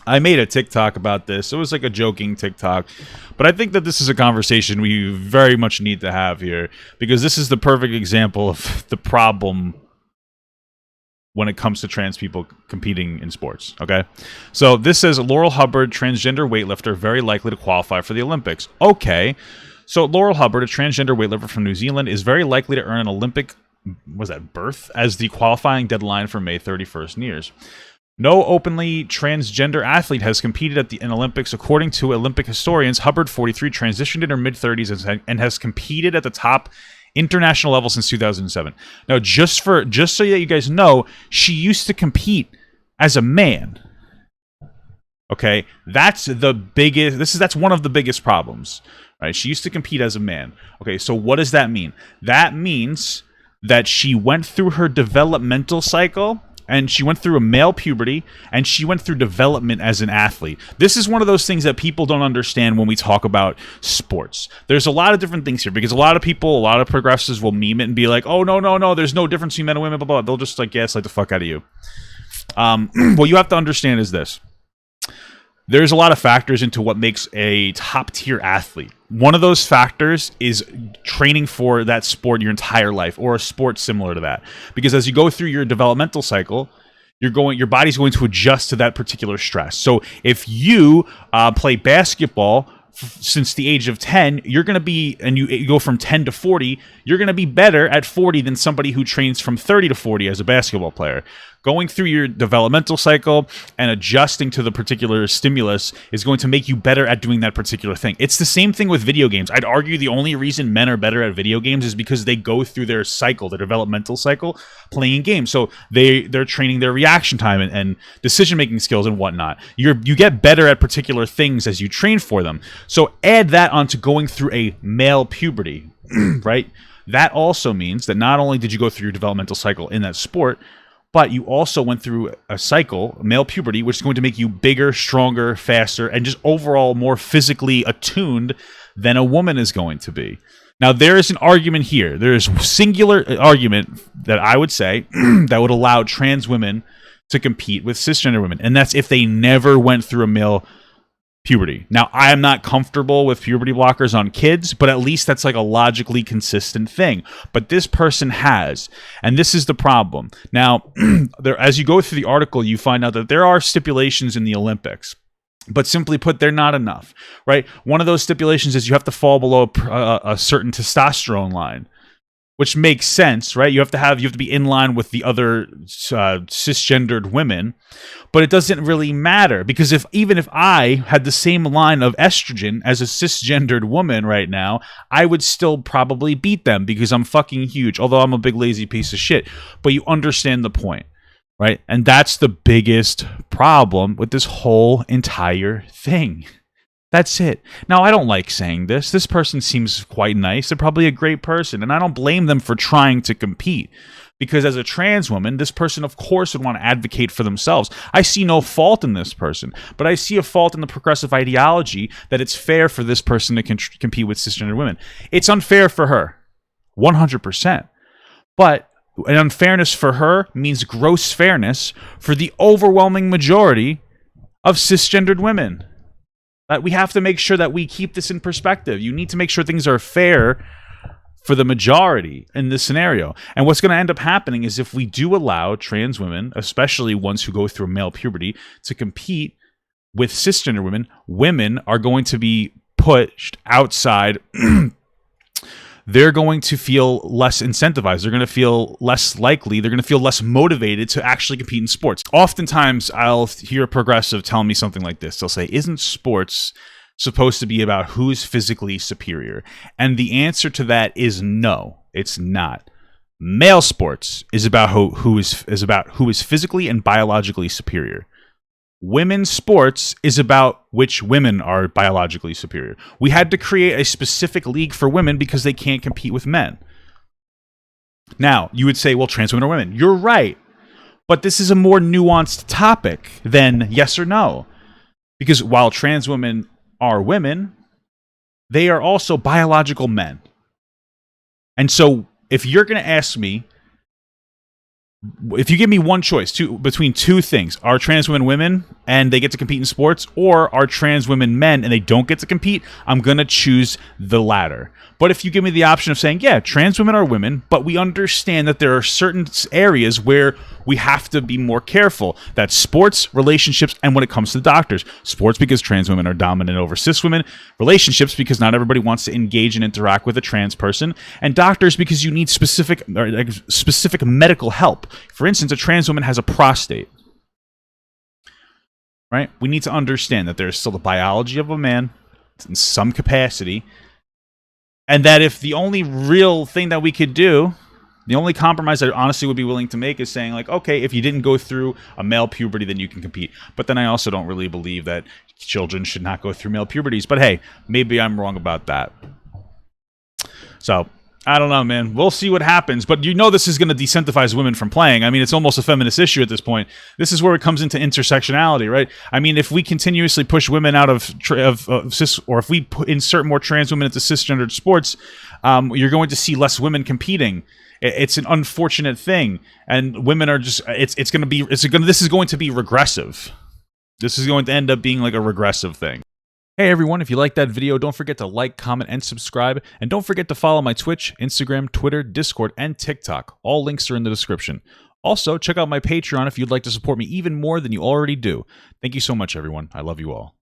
I made a TikTok about this. It was like a joking TikTok. But I think that this is a conversation we very much need to have here, because this is the perfect example of the problem when it comes to trans people competing in sports, okay? So this says, Laurel Hubbard, transgender weightlifter, very likely to qualify for the Olympics. Okay. So Laurel Hubbard, a transgender weightlifter from New Zealand, is very likely to earn an Olympic, berth as the qualifying deadline for May 31st nears. No openly transgender athlete has competed at the Olympics. According to Olympic historians, Hubbard, 43, transitioned in her mid-30s and has competed at the top international level since 2007. Now, just so that you guys know, she used to compete as a man. Okay, that's the biggest. That's one of the biggest problems, right? She used to compete as a man. Okay, so what does that mean? That means that she went through her developmental cycle, and she went through a male puberty, and she went through development as an athlete. This is one of those things that people don't understand when we talk about sports. There's a lot of different things here, because a lot of people, a lot of progressives will meme it and be like, oh, no, there's no difference between men and women, blah, blah, blah. They'll just gaslight the fuck out of you. What you have to understand is this. There's a lot of factors into what makes a top-tier athlete. One of those factors is training for that sport your entire life, or a sport similar to that. Because as you go through your developmental cycle, your body's going to adjust to that particular stress. So if you play basketball since the age of 10, you're going to be, and you go from 10 to 40, you're going to be better at 40 than somebody who trains from 30 to 40 as a basketball player. Going through your developmental cycle and adjusting to the particular stimulus is going to make you better at doing that particular thing. It's the same thing with video games. I'd argue the only reason men are better at video games is because they go through their cycle, their developmental cycle, playing games. So they're training their reaction time and decision-making skills and whatnot. You get better at particular things as you train for them. So add that onto going through a male puberty, right? That also means that not only did you go through your developmental cycle in that sport, but you also went through a cycle, male puberty, which is going to make you bigger, stronger, faster, and just overall more physically attuned than a woman is going to be. Now, there is an argument here. There is a singular argument that I would say that would allow trans women to compete with cisgender women, and that's if they never went through a male puberty. Now, I am not comfortable with puberty blockers on kids, but at least that's like a logically consistent thing. But this person has, and this is the problem. Now, as you go through the article, you find out that there are stipulations in the Olympics. But simply put, they're not enough, right? One of those stipulations is you have to fall below a certain testosterone line, which makes sense, right? You have to be in line with the other cisgendered women, but it doesn't really matter, because even if I had the same line of estrogen as a cisgendered woman right now, I would still probably beat them because I'm fucking huge, although I'm a big lazy piece of shit. But you understand the point, right? And that's the biggest problem with this whole entire thing. That's it. Now, I don't like saying this. This person seems quite nice. They're probably a great person, and I don't blame them for trying to compete. Because as a trans woman, this person, of course, would want to advocate for themselves. I see no fault in this person, but I see a fault in the progressive ideology that it's fair for this person to compete with cisgender women. It's unfair for her, 100%. But an unfairness for her means gross fairness for the overwhelming majority of cisgendered women. We have to make sure that we keep this in perspective. You need to make sure things are fair for the majority in this scenario. And what's going to end up happening is if we do allow trans women, especially ones who go through male puberty, to compete with cisgender women, women are going to be pushed outside. They're going to feel less incentivized. They're going to feel less likely. They're going to feel less motivated to actually compete in sports. Oftentimes, I'll hear a progressive tell me something like this. They'll say, isn't sports supposed to be about who's physically superior? And the answer to that is no, it's not. Male sports is about who is physically and biologically superior. Women's sports is about which women are biologically superior. We had to create a specific league for women because they can't compete with men. Now, you would say, well, trans women are women. You're right. But this is a more nuanced topic than yes or no. Because while trans women are women, they are also biological men. And so if you're going to ask me, If you give me one choice between two things, are trans women women and they get to compete in sports, or are trans women men and they don't get to compete, I'm going to choose the latter. But if you give me the option of saying, yeah, trans women are women, but we understand that there are certain areas where we have to be more careful. That's sports, relationships, and when it comes to doctors. Sports because trans women are dominant over cis women. Relationships because not everybody wants to engage and interact with a trans person. And doctors because you need specific medical help. For instance, a trans woman has a prostate. Right? We need to understand that there's still the biology of a man in some capacity. And that if the only real thing that we could do, the only compromise I honestly would be willing to make is saying, like, okay, if you didn't go through a male puberty, then you can compete. But then I also don't really believe that children should not go through male puberties. But hey, maybe I'm wrong about that. So, I don't know, man. We'll see what happens. But you know this is going to desensitize women from playing. I mean, it's almost a feminist issue at this point. This is where it comes into intersectionality, right? I mean, if we continuously push women out of cis, or if we insert more trans women into cisgendered sports, you're going to see less women competing. It's an unfortunate thing, and women are just. This is going to be regressive. This is going to end up being like a regressive thing. Hey everyone, if you liked that video, don't forget to like, comment, and subscribe. And don't forget to follow my Twitch, Instagram, Twitter, Discord, and TikTok. All links are in the description. Also, check out my Patreon if you'd like to support me even more than you already do. Thank you so much, everyone. I love you all.